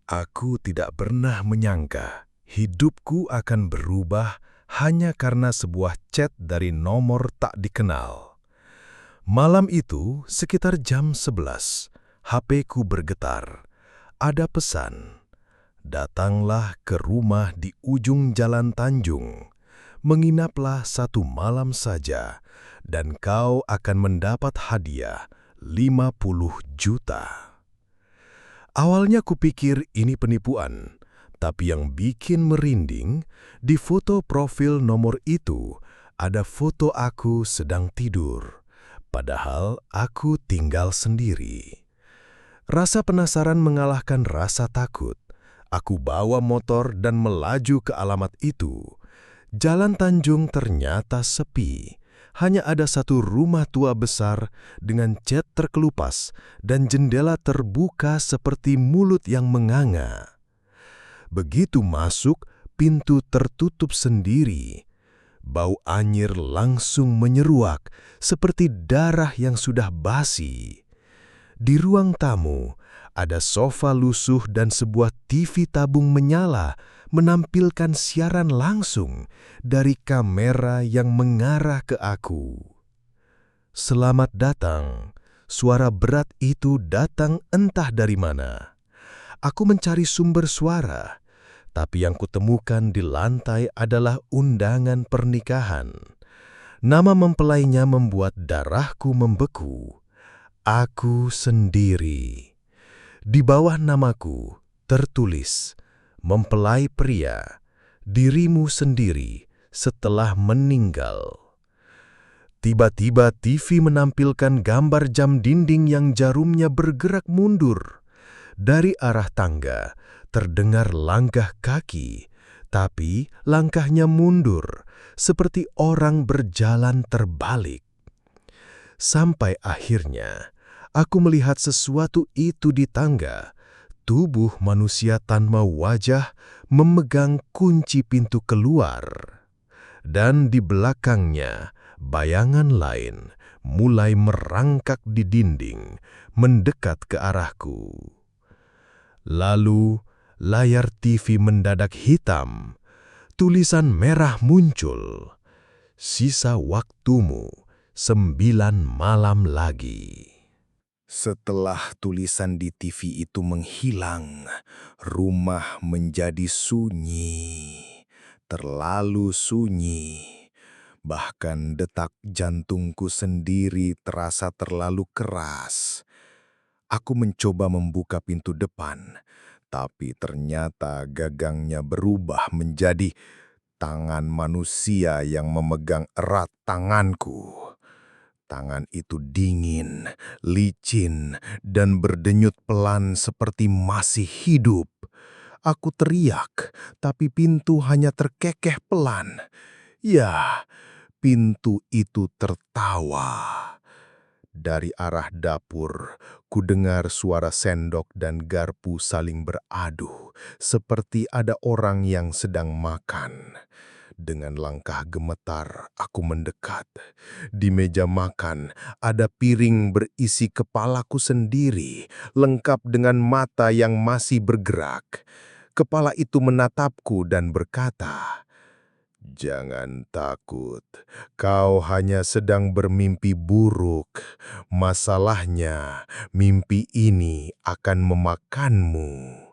Aku tidak pernah menyangka hidupku akan berubah hanya karena sebuah chat dari nomor tak dikenal. Malam itu, sekitar jam 11, HP-ku bergetar. Ada pesan, "Datanglah ke rumah di ujung Jalan Tanjung. Menginaplah 1 malam saja, dan kau akan mendapat hadiah 50 juta." Awalnya kupikir ini penipuan, tapi yang bikin merinding, di foto profil nomor itu ada foto aku sedang tidur, padahal aku tinggal sendiri. Rasa penasaran mengalahkan rasa takut. Aku bawa motor dan melaju ke alamat itu. Jalan Tanjung ternyata sepi. Hanya ada satu rumah tua besar dengan cat terkelupas dan jendela terbuka seperti mulut yang menganga. Begitu masuk, pintu tertutup sendiri. Bau anyir langsung menyeruak seperti darah yang sudah basi. Di ruang tamu, ada sofa lusuh dan sebuah TV tabung menyala menampilkan siaran langsung dari kamera yang mengarah ke aku. "Selamat datang." Suara berat itu datang entah dari mana. Aku mencari sumber suara, tapi yang kutemukan di lantai adalah undangan pernikahan. Nama mempelainya membuat darahku membeku. Aku sendiri. Di bawah namaku tertulis, "Mempelai pria, dirimu sendiri setelah meninggal." Tiba-tiba TV menampilkan gambar jam dinding yang jarumnya bergerak mundur. Dari arah tangga terdengar langkah kaki, tapi langkahnya mundur seperti orang berjalan terbalik. Sampai akhirnya aku melihat sesuatu itu di tangga. Tubuh manusia tanpa wajah memegang kunci pintu keluar. Dan di belakangnya, bayangan lain mulai merangkak di dinding, mendekat ke arahku. Lalu, layar TV mendadak hitam. Tulisan merah muncul. "Sisa waktumu 9 malam lagi." Setelah tulisan di TV itu menghilang, rumah menjadi sunyi, terlalu sunyi. Bahkan detak jantungku sendiri terasa terlalu keras. Aku mencoba membuka pintu depan, tapi ternyata gagangnya berubah menjadi tangan manusia yang memegang erat tanganku. Tangan itu dingin, licin, dan berdenyut pelan seperti masih hidup. Aku teriak, tapi pintu hanya terkekeh pelan. Ya, pintu itu tertawa. Dari arah dapur, kudengar suara sendok dan garpu saling beradu, seperti ada orang yang sedang makan. Dengan langkah gemetar, aku mendekat. Di meja makan, ada piring berisi kepalaku sendiri, lengkap dengan mata yang masih bergerak. Kepala itu menatapku dan berkata, "Jangan takut, kau hanya sedang bermimpi buruk. Masalahnya, mimpi ini akan memakanmu."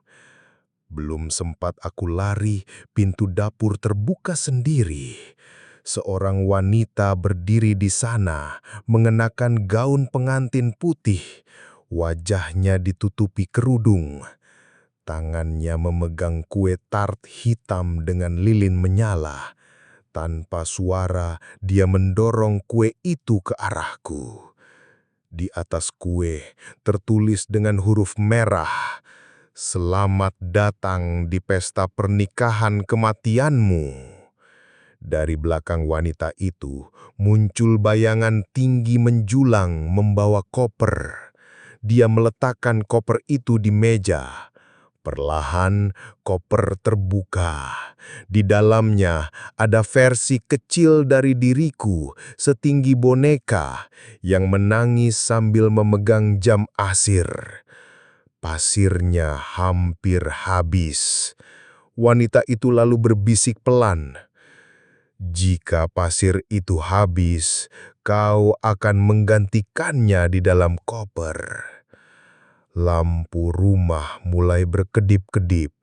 Belum sempat aku lari, pintu dapur terbuka sendiri. Seorang wanita berdiri di sana, mengenakan gaun pengantin putih. Wajahnya ditutupi kerudung. Tangannya memegang kue tart hitam dengan lilin menyala. Tanpa suara, dia mendorong kue itu ke arahku. Di atas kue tertulis dengan huruf merah, "Selamat datang di pesta pernikahan kematianmu." Dari belakang wanita itu muncul bayangan tinggi menjulang membawa koper. Dia meletakkan koper itu di meja. Perlahan koper terbuka. Di dalamnya ada versi kecil dari diriku, setinggi boneka, yang menangis sambil memegang jam asir. Pasirnya hampir habis. Wanita itu lalu berbisik pelan, "Jika pasir itu habis, kau akan menggantikannya di dalam koper." Lampu rumah mulai berkedip-kedip,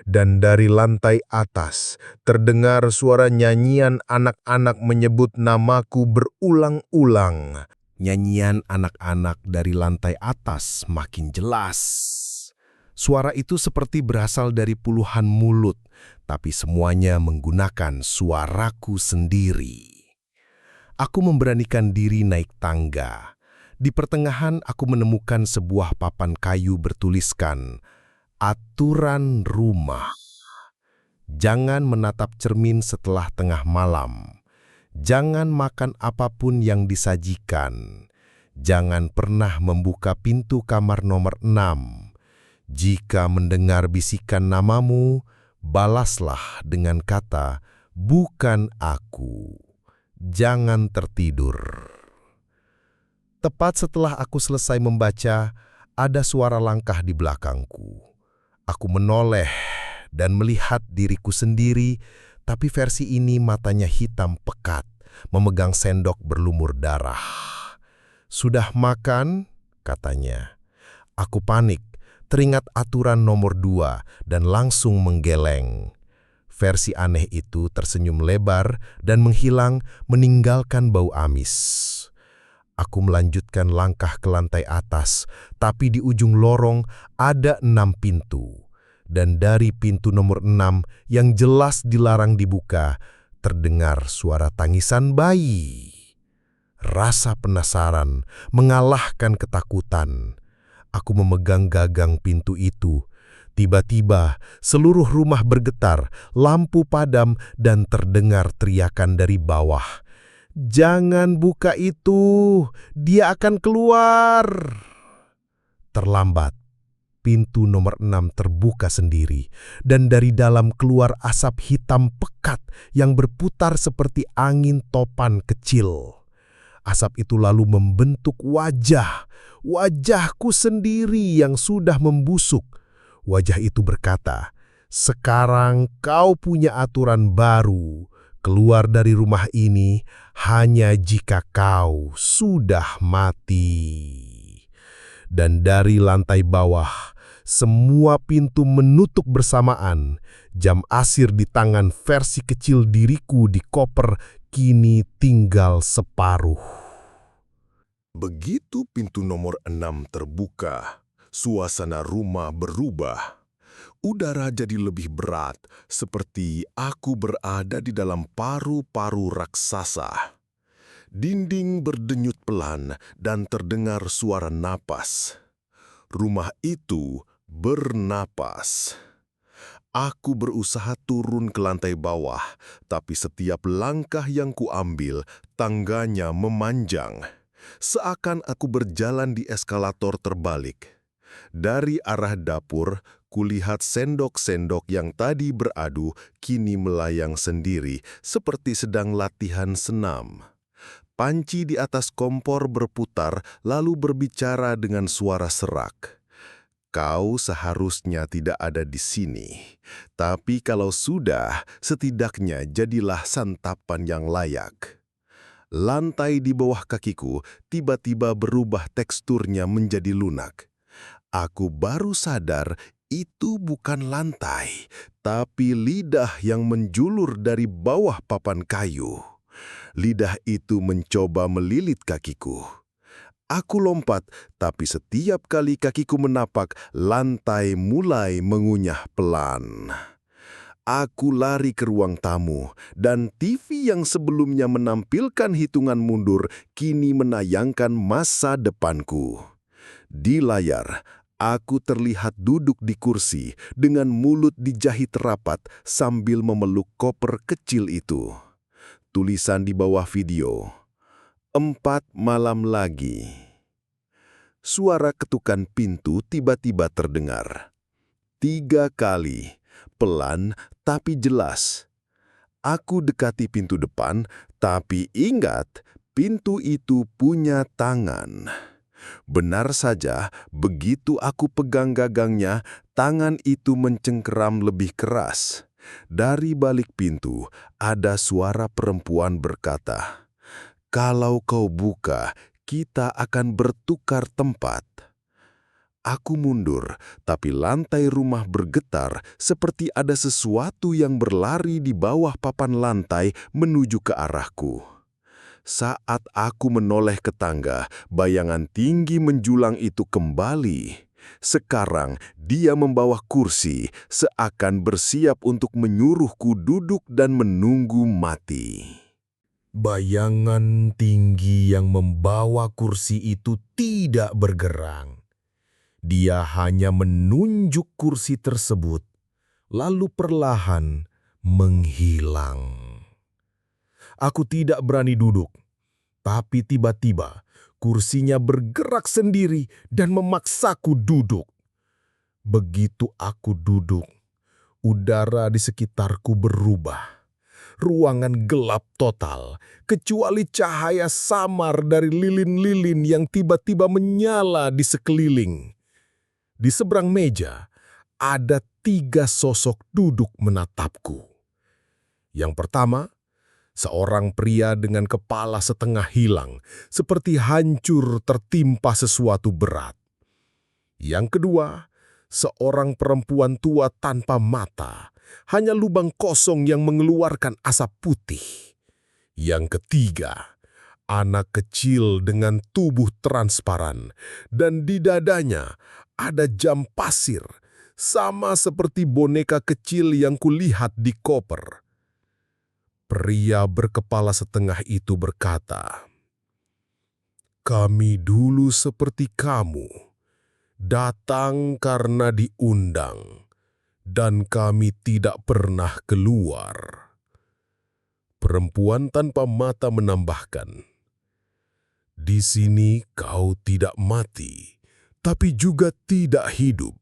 dan dari lantai atas terdengar suara nyanyian anak-anak menyebut namaku berulang-ulang. Nyanyian anak-anak dari lantai atas makin jelas. Suara itu seperti berasal dari puluhan mulut, tapi semuanya menggunakan suaraku sendiri. Aku memberanikan diri naik tangga. Di pertengahan aku menemukan sebuah papan kayu bertuliskan, "Aturan rumah. Jangan menatap cermin setelah tengah malam. Jangan makan apapun yang disajikan. Jangan pernah membuka pintu kamar nomor 6. Jika mendengar bisikan namamu, balaslah dengan kata, 'Bukan aku.' Jangan tertidur." Tepat setelah aku selesai membaca, ada suara langkah di belakangku. Aku menoleh dan melihat diriku sendiri, tapi versi ini matanya hitam pekat, memegang sendok berlumur darah. "Sudah makan?" katanya. Aku panik, teringat aturan nomor 2 dan langsung menggeleng. Versi aneh itu tersenyum lebar dan menghilang, meninggalkan bau amis. Aku melanjutkan langkah ke lantai atas, tapi di ujung lorong ada 6 pintu. Dan dari pintu nomor 6 yang jelas dilarang dibuka, terdengar suara tangisan bayi. Rasa penasaran mengalahkan ketakutan. Aku memegang gagang pintu itu. Tiba-tiba, seluruh rumah bergetar, lampu padam, dan terdengar teriakan dari bawah. "Jangan buka itu, dia akan keluar." Terlambat, pintu nomor 6 terbuka sendiri, dan dari dalam keluar asap hitam pekat yang berputar seperti angin topan kecil. Asap itu lalu membentuk wajahku sendiri yang sudah membusuk. Wajah itu berkata, "Sekarang kau punya aturan baru. Keluar dari rumah ini hanya jika kau sudah mati." Dan dari lantai bawah, semua pintu menutup bersamaan. Jam asir di tangan versi kecil diriku di koper kini tinggal separuh. Begitu pintu nomor 6 terbuka, suasana rumah berubah. Udara jadi lebih berat, seperti aku berada di dalam paru-paru raksasa. Dinding berdenyut pelan dan terdengar suara napas. Rumah itu bernapas. Aku berusaha turun ke lantai bawah, tapi setiap langkah yang kuambil, tangganya memanjang. Seakan aku berjalan di eskalator terbalik. Dari arah dapur, kulihat sendok-sendok yang tadi beradu kini melayang sendiri seperti sedang latihan senam. Panci di atas kompor berputar lalu berbicara dengan suara serak. "Kau seharusnya tidak ada di sini, tapi kalau sudah, setidaknya jadilah santapan yang layak." Lantai di bawah kakiku tiba-tiba berubah teksturnya menjadi lunak. Aku baru sadar itu bukan lantai, tapi lidah yang menjulur dari bawah papan kayu. Lidah itu mencoba melilit kakiku. Aku lompat, tapi setiap kali kakiku menapak, lantai mulai mengunyah pelan. Aku lari ke ruang tamu, dan TV yang sebelumnya menampilkan hitungan mundur kini menayangkan masa depanku. Di layar, aku terlihat duduk di kursi dengan mulut dijahit rapat sambil memeluk koper kecil itu. Tulisan di bawah video, 4 malam lagi. Suara ketukan pintu tiba-tiba terdengar. 3 kali, pelan tapi jelas. Aku dekati pintu depan, tapi ingat, pintu itu punya tangan. Benar saja, begitu aku pegang gagangnya, tangan itu mencengkeram lebih keras. Dari balik pintu, ada suara perempuan berkata, "Kalau kau buka, kita akan bertukar tempat." Aku mundur, tapi lantai rumah bergetar seperti ada sesuatu yang berlari di bawah papan lantai menuju ke arahku. Saat aku menoleh ke tangga, bayangan tinggi menjulang itu kembali. Sekarang dia membawa kursi, seakan bersiap untuk menyuruhku duduk dan menunggu mati. Bayangan tinggi yang membawa kursi itu tidak bergerak. Dia hanya menunjuk kursi tersebut, lalu perlahan menghilang. Aku tidak berani duduk, tapi tiba-tiba kursinya bergerak sendiri dan memaksaku duduk. Begitu aku duduk, udara di sekitarku berubah. Ruangan gelap total, kecuali cahaya samar dari lilin-lilin yang tiba-tiba menyala di sekeliling. Di seberang meja, ada 3 sosok duduk menatapku. Yang pertama, seorang pria dengan kepala setengah hilang, seperti hancur tertimpa sesuatu berat. Yang kedua, seorang perempuan tua tanpa mata, hanya lubang kosong yang mengeluarkan asap putih. Yang ketiga, anak kecil dengan tubuh transparan, dan di dadanya ada jam pasir, sama seperti boneka kecil yang kulihat di koper. Pria berkepala setengah itu berkata, "Kami dulu seperti kamu, datang karena diundang, dan kami tidak pernah keluar." Perempuan tanpa mata menambahkan, "Di sini kau tidak mati, tapi juga tidak hidup.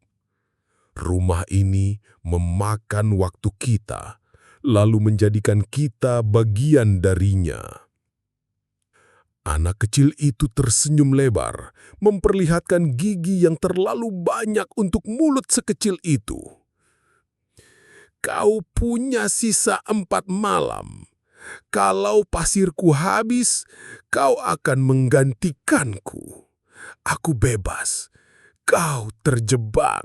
Rumah ini memakan waktu kita, lalu menjadikan kita bagian darinya." Anak kecil itu tersenyum lebar, memperlihatkan gigi yang terlalu banyak untuk mulut sekecil itu. "Kau punya sisa 4 malam. Kalau pasirku habis, kau akan menggantikanku. Aku bebas, kau terjebak."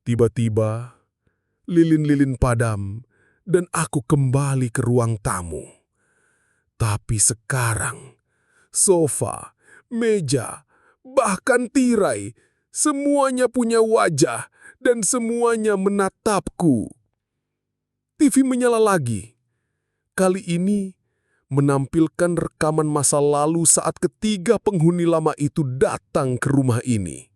Tiba-tiba, lilin-lilin padam, dan aku kembali ke ruang tamu. Tapi sekarang, sofa, meja, bahkan tirai, semuanya punya wajah dan semuanya menatapku. TV menyala lagi. Kali ini menampilkan rekaman masa lalu saat ketiga penghuni lama itu datang ke rumah ini.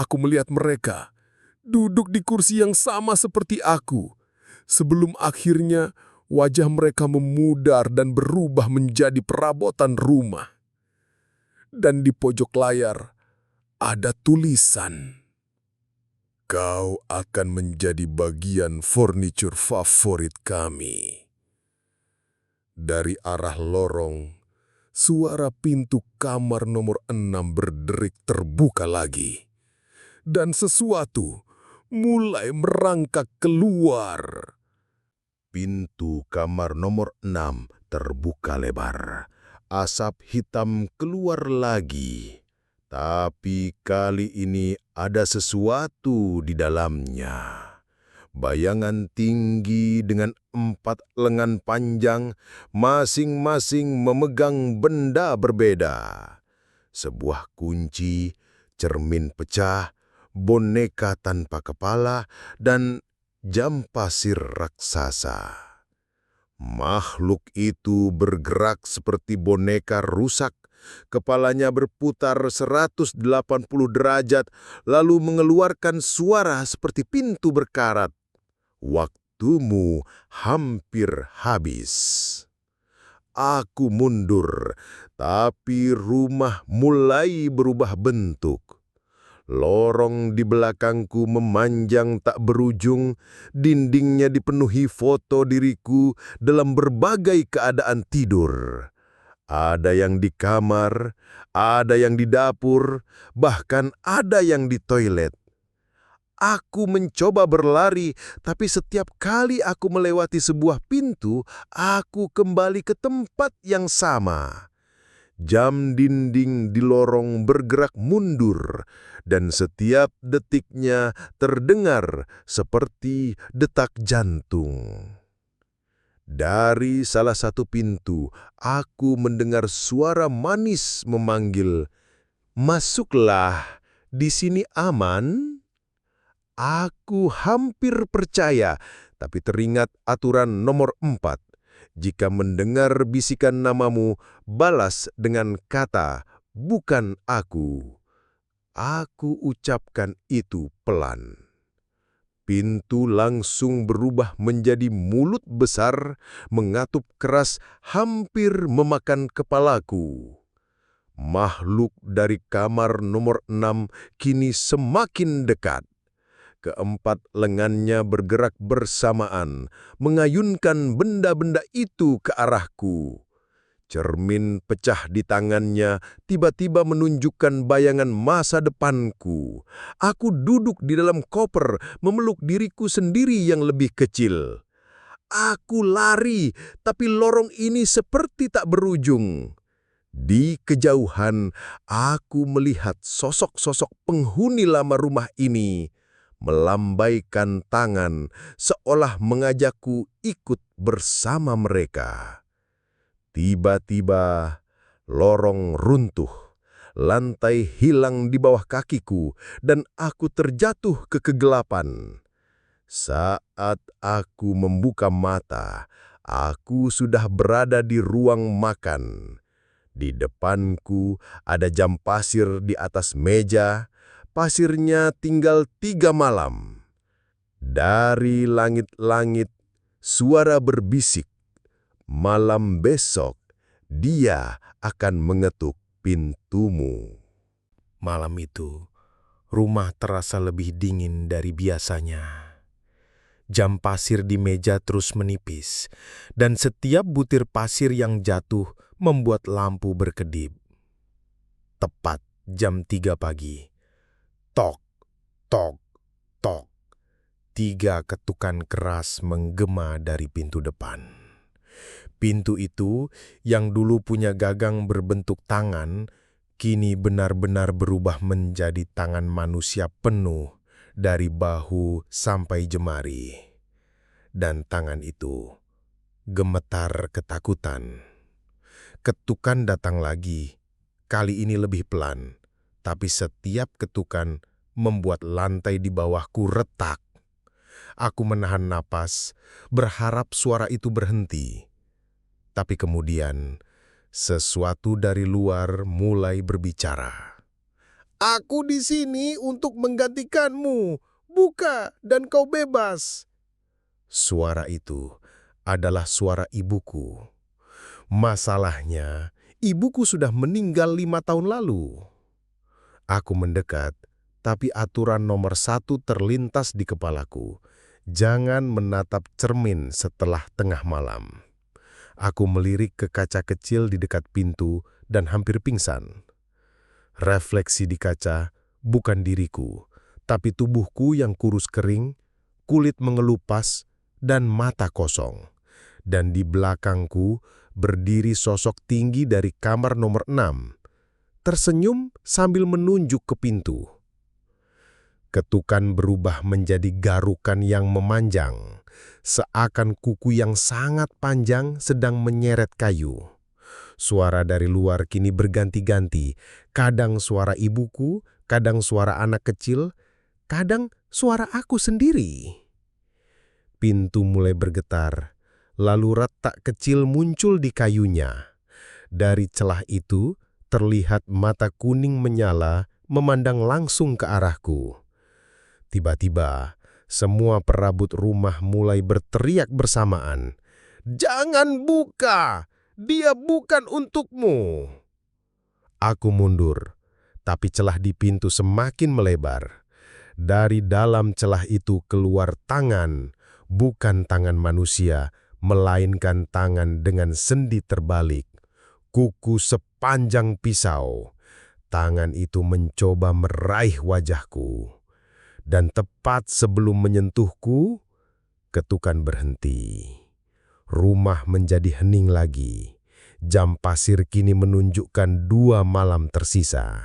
Aku melihat mereka duduk di kursi yang sama seperti aku, sebelum akhirnya wajah mereka memudar dan berubah menjadi perabotan rumah. Dan di pojok layar ada tulisan, "Kau akan menjadi bagian furniture favorit kami." Dari arah lorong, suara pintu kamar nomor 6 berderik terbuka lagi. Dan sesuatu mulai merangkak keluar. Pintu kamar nomor 6 terbuka lebar. Asap hitam keluar lagi. Tapi kali ini ada sesuatu di dalamnya. Bayangan tinggi dengan 4 lengan panjang, masing-masing memegang benda berbeda. Sebuah kunci, cermin pecah, boneka tanpa kepala, dan jam pasir raksasa. Makhluk itu bergerak seperti boneka rusak, kepalanya berputar 180 derajat, lalu mengeluarkan suara seperti pintu berkarat. "Waktumu hampir habis." Aku mundur, tapi rumah mulai berubah bentuk. Lorong di belakangku memanjang tak berujung, dindingnya dipenuhi foto diriku dalam berbagai keadaan tidur. Ada yang di kamar, ada yang di dapur, bahkan ada yang di toilet. Aku mencoba berlari, tapi setiap kali aku melewati sebuah pintu, aku kembali ke tempat yang sama. Jam dinding di lorong bergerak mundur, dan setiap detiknya terdengar seperti detak jantung. Dari salah satu pintu, aku mendengar suara manis memanggil, "Masuklah, di sini aman." Aku hampir percaya, tapi teringat aturan nomor 4. Jika mendengar bisikan namamu, balas dengan kata, "Bukan aku." Aku ucapkan itu pelan. Pintu langsung berubah menjadi mulut besar, mengatup keras hampir memakan kepalaku. Makhluk dari kamar nomor 6 kini semakin dekat. Keempat lengannya bergerak bersamaan, mengayunkan benda-benda itu ke arahku. Cermin pecah di tangannya tiba-tiba menunjukkan bayangan masa depanku. Aku duduk di dalam koper, memeluk diriku sendiri yang lebih kecil. Aku lari, tapi lorong ini seperti tak berujung. Di kejauhan, aku melihat sosok-sosok penghuni lama rumah ini melambaikan tangan seolah mengajakku ikut bersama mereka. Tiba-tiba, lorong runtuh, lantai hilang di bawah kakiku, dan aku terjatuh ke kegelapan. Saat aku membuka mata, aku sudah berada di ruang makan. Di depanku ada jam pasir di atas meja. Pasirnya tinggal 3 malam. Dari langit-langit, suara berbisik. Malam besok, dia akan mengetuk pintumu. Malam itu, rumah terasa lebih dingin dari biasanya. Jam pasir di meja terus menipis, dan setiap butir pasir yang jatuh membuat lampu berkedip. Tepat jam 3 pagi. Tok, tok, tok. 3 ketukan keras menggema dari pintu depan. Pintu itu, yang dulu punya gagang berbentuk tangan, kini benar-benar berubah menjadi tangan manusia penuh dari bahu sampai jemari. Dan tangan itu gemetar ketakutan. Ketukan datang lagi, kali ini lebih pelan. Tapi setiap ketukan membuat lantai di bawahku retak. Aku menahan napas, berharap suara itu berhenti. Tapi kemudian, sesuatu dari luar mulai berbicara. "Aku di sini untuk menggantikanmu. Buka dan kau bebas." Suara itu adalah suara ibuku. Masalahnya, ibuku sudah meninggal 5 tahun lalu. Aku mendekat, tapi aturan nomor 1 terlintas di kepalaku. Jangan menatap cermin setelah tengah malam. Aku melirik ke kaca kecil di dekat pintu dan hampir pingsan. Refleksi di kaca bukan diriku, tapi tubuhku yang kurus kering, kulit mengelupas, dan mata kosong. Dan di belakangku berdiri sosok tinggi dari kamar nomor 6. Tersenyum sambil menunjuk ke pintu. Ketukan berubah menjadi garukan yang memanjang, seakan kuku yang sangat panjang sedang menyeret kayu. Suara dari luar kini berganti-ganti, kadang suara ibuku, kadang suara anak kecil, kadang suara aku sendiri. Pintu mulai bergetar, lalu retak kecil muncul di kayunya. Dari celah itu, terlihat mata kuning menyala memandang langsung ke arahku. Tiba-tiba, semua perabot rumah mulai berteriak bersamaan. "Jangan buka! Dia bukan untukmu!" Aku mundur, tapi celah di pintu semakin melebar. Dari dalam celah itu keluar tangan, bukan tangan manusia, melainkan tangan dengan sendi terbalik. kuku sepanjang pisau. Tangan itu mencoba meraih wajahku. Dan tepat sebelum menyentuhku, ketukan berhenti. Rumah menjadi hening lagi. Jam pasir kini menunjukkan 2 malam tersisa.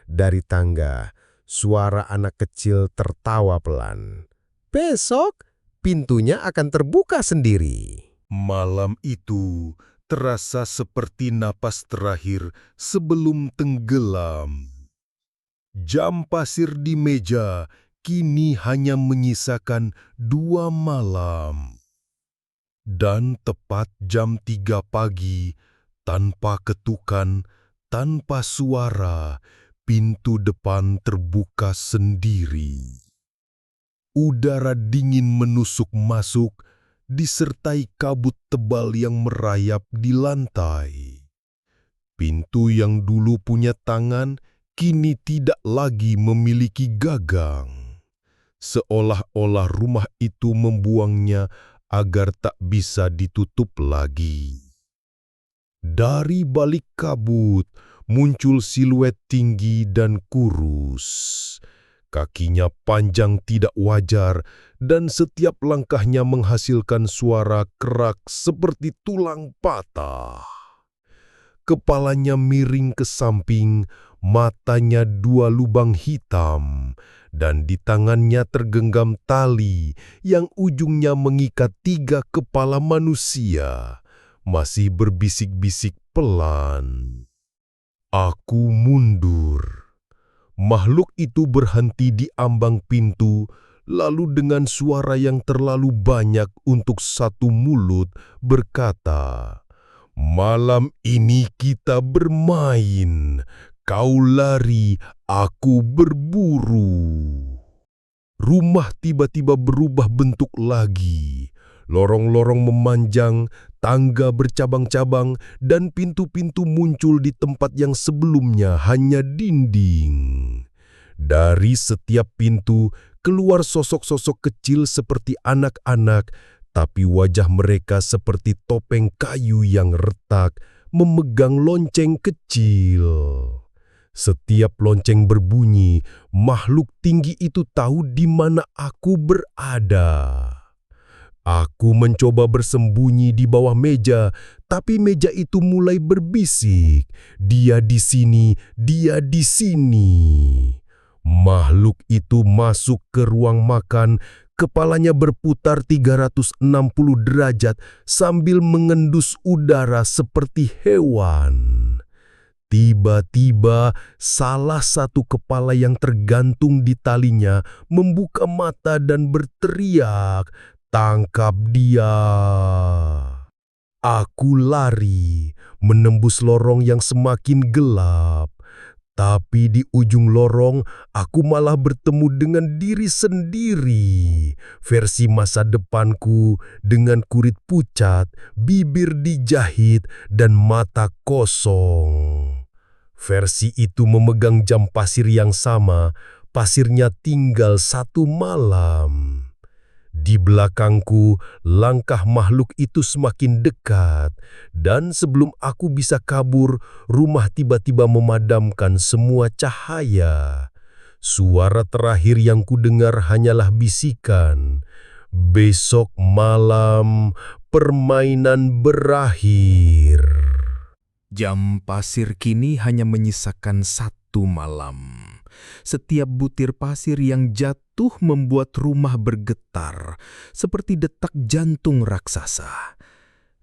Dari tangga, suara anak kecil tertawa pelan. Besok, pintunya akan terbuka sendiri. Malam itu terasa seperti napas terakhir sebelum tenggelam. Jam pasir di meja kini hanya menyisakan 2 malam. Dan tepat jam 3 pagi, tanpa ketukan, tanpa suara, pintu depan terbuka sendiri. Udara dingin menusuk masuk, disertai kabut tebal yang merayap di lantai. Pintu yang dulu punya tangan, kini tidak lagi memiliki gagang. Seolah-olah rumah itu membuangnya agar tak bisa ditutup lagi. Dari balik kabut, muncul siluet tinggi dan kurus. Kakinya panjang tidak wajar, dan setiap langkahnya menghasilkan suara kerak seperti tulang patah. Kepalanya miring ke samping, matanya 2 lubang hitam, dan di tangannya tergenggam tali yang ujungnya mengikat 3 kepala manusia, masih berbisik-bisik pelan. Aku mundur. Makhluk itu berhenti di ambang pintu, lalu dengan suara yang terlalu banyak untuk satu mulut berkata, "Malam ini kita bermain. Kau lari, aku berburu." Rumah tiba-tiba berubah bentuk lagi. Lorong-lorong memanjang, tangga bercabang-cabang, dan pintu-pintu muncul di tempat yang sebelumnya hanya dinding. Dari setiap pintu keluar sosok-sosok kecil seperti anak-anak, tapi wajah mereka seperti topeng kayu yang retak, memegang lonceng kecil. Setiap lonceng berbunyi, makhluk tinggi itu tahu di mana aku berada. Aku mencoba bersembunyi di bawah meja, tapi meja itu mulai berbisik. Dia di sini, dia di sini. Makhluk itu masuk ke ruang makan, kepalanya berputar 360 derajat sambil mengendus udara seperti hewan. Tiba-tiba, salah satu kepala yang tergantung di talinya membuka mata dan berteriak, "Tangkap dia!" Aku lari, menembus lorong yang semakin gelap. Tapi di ujung lorong, aku malah bertemu dengan diri sendiri. Versi masa depanku dengan kulit pucat, bibir dijahit, dan mata kosong. Versi itu memegang jam pasir yang sama, pasirnya tinggal 1 malam. Di belakangku, langkah makhluk itu semakin dekat, dan sebelum aku bisa kabur, rumah tiba-tiba memadamkan semua cahaya. Suara terakhir yang kudengar hanyalah bisikan, "Besok malam, permainan berakhir." Jam pasir kini hanya menyisakan 1 malam. Setiap butir pasir yang jatuh membuat rumah bergetar, seperti detak jantung raksasa.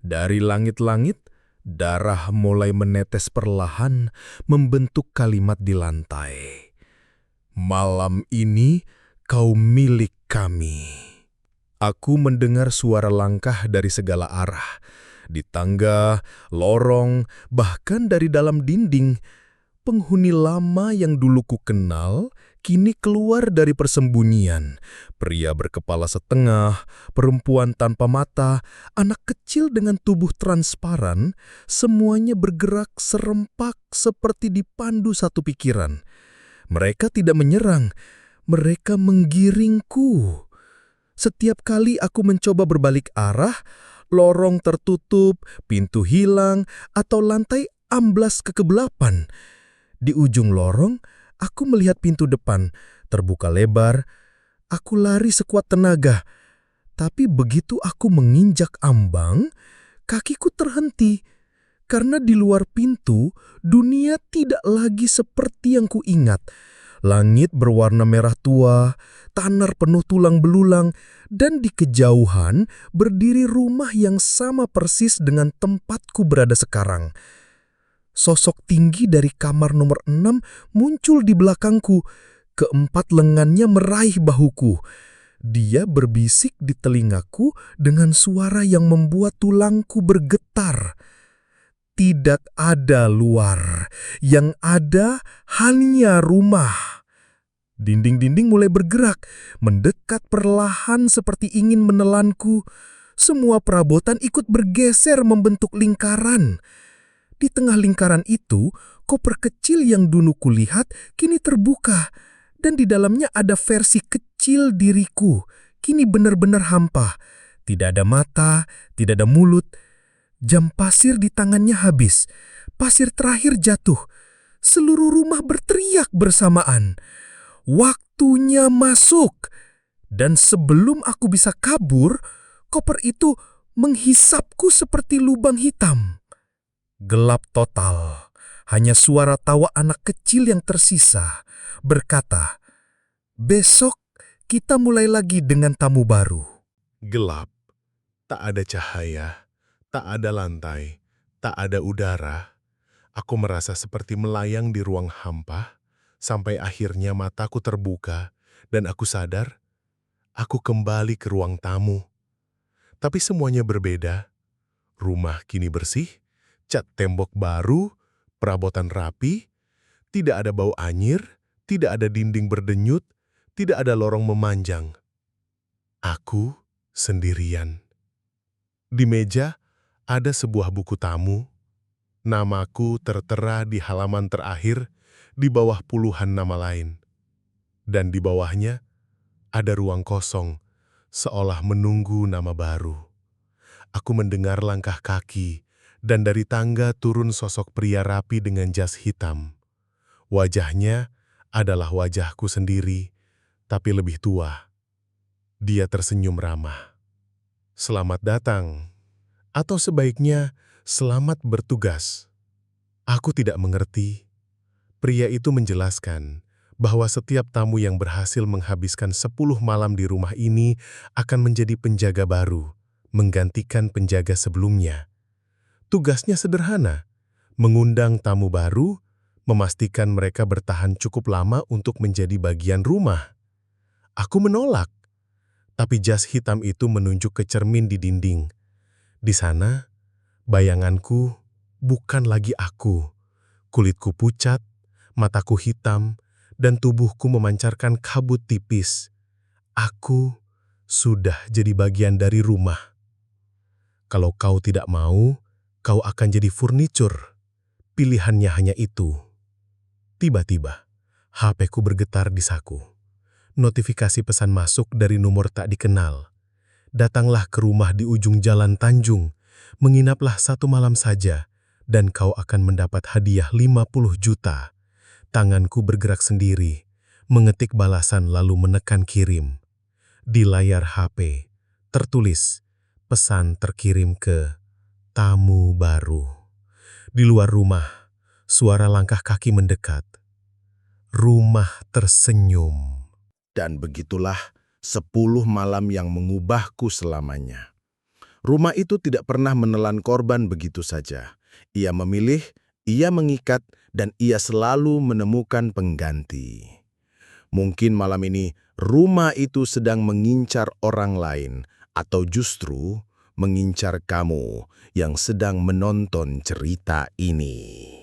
Dari langit-langit, darah mulai menetes perlahan, membentuk kalimat di lantai. "Malam ini kau milik kami." Aku mendengar suara langkah dari segala arah. Di tangga, lorong, bahkan dari dalam dinding. Penghuni lama yang dulu ku kenal kini keluar dari persembunyian. Pria berkepala setengah, perempuan tanpa mata, anak kecil dengan tubuh transparan, semuanya bergerak serempak seperti dipandu satu pikiran. Mereka tidak menyerang, mereka menggiringku. Setiap kali aku mencoba berbalik arah, lorong tertutup, pintu hilang, atau lantai amblas ke kegelapan. Di ujung lorong, aku melihat pintu depan terbuka lebar. Aku lari sekuat tenaga. Tapi begitu aku menginjak ambang, kakiku terhenti. Karena di luar pintu, dunia tidak lagi seperti yang kuingat. Langit berwarna merah tua, tanah penuh tulang belulang, dan di kejauhan berdiri rumah yang sama persis dengan tempatku berada sekarang. Sosok tinggi dari kamar nomor 6 muncul di belakangku. Keempat lengannya meraih bahuku. Dia berbisik di telingaku dengan suara yang membuat tulangku bergetar. Tidak ada luar, yang ada hanya rumah. Dinding-dinding mulai bergerak, mendekat perlahan seperti ingin menelanku. Semua perabotan ikut bergeser membentuk lingkaran. Di tengah lingkaran itu, koper kecil yang dulu kulihat kini terbuka. Dan di dalamnya ada versi kecil diriku, kini benar-benar hampa. Tidak ada mata, tidak ada mulut. Jam pasir di tangannya habis. Pasir terakhir jatuh. Seluruh rumah berteriak bersamaan. Waktunya masuk. Dan sebelum aku bisa kabur, koper itu menghisapku seperti lubang hitam. Gelap total. Hanya suara tawa anak kecil yang tersisa. Berkata, besok kita mulai lagi dengan tamu baru. Gelap, tak ada cahaya, tak ada lantai, tak ada udara. Aku merasa seperti melayang di ruang hampa, sampai akhirnya mataku terbuka dan aku sadar, aku kembali ke ruang tamu. Tapi semuanya berbeda. Rumah kini bersih, cat tembok baru, perabotan rapi, tidak ada bau anyir, tidak ada dinding berdenyut, tidak ada lorong memanjang. Aku sendirian. Di meja ada sebuah buku tamu. Namaku tertera di halaman terakhir di bawah puluhan nama lain. Dan di bawahnya ada ruang kosong, seolah menunggu nama baru. Aku mendengar langkah kaki, dan dari tangga turun sosok pria rapi dengan jas hitam. Wajahnya adalah wajahku sendiri, tapi lebih tua. Dia tersenyum ramah. Selamat datang, atau sebaiknya selamat bertugas. Aku tidak mengerti. Pria itu menjelaskan bahwa setiap tamu yang berhasil menghabiskan 10 malam di rumah ini akan menjadi penjaga baru, menggantikan penjaga sebelumnya. Tugasnya sederhana, mengundang tamu baru, memastikan mereka bertahan cukup lama untuk menjadi bagian rumah. Aku menolak, tapi jas hitam itu menunjuk ke cermin di dinding. Di sana, bayanganku bukan lagi aku. Kulitku pucat, mataku hitam, dan tubuhku memancarkan kabut tipis. Aku sudah jadi bagian dari rumah. Kalau kau tidak mau, kau akan jadi furnitur. Pilihannya hanya itu. Tiba-tiba, HP-ku bergetar di saku. Notifikasi pesan masuk dari nomor tak dikenal. Datanglah ke rumah di ujung jalan Tanjung. Menginaplah 1 malam saja, dan kau akan mendapat hadiah 50 juta. Tanganku bergerak sendiri, mengetik balasan lalu menekan kirim. Di layar HP, tertulis, pesan terkirim ke tamu baru. Di luar rumah, suara langkah kaki mendekat. Rumah tersenyum. Dan begitulah 10 malam yang mengubahku selamanya. Rumah itu tidak pernah menelan korban begitu saja. Ia memilih, ia mengikat, dan ia selalu menemukan pengganti. Mungkin malam ini rumah itu sedang mengincar orang lain, atau justru mengincar kamu yang sedang menonton cerita ini.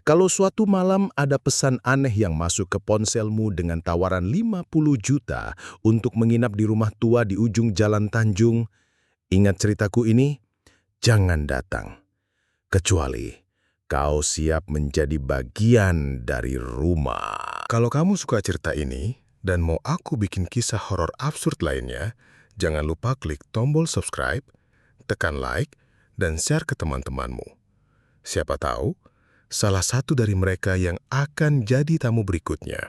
Kalau suatu malam ada pesan aneh yang masuk ke ponselmu dengan tawaran 50 juta untuk menginap di rumah tua di ujung jalan Tanjung, ingat ceritaku ini, jangan datang. Kecuali kau siap menjadi bagian dari rumah. Kalau kamu suka cerita ini dan mau aku bikin kisah horor absurd lainnya, jangan lupa klik tombol subscribe tekan like dan share ke teman-temanmu. Siapa tahu, salah satu dari mereka yang akan jadi tamu berikutnya.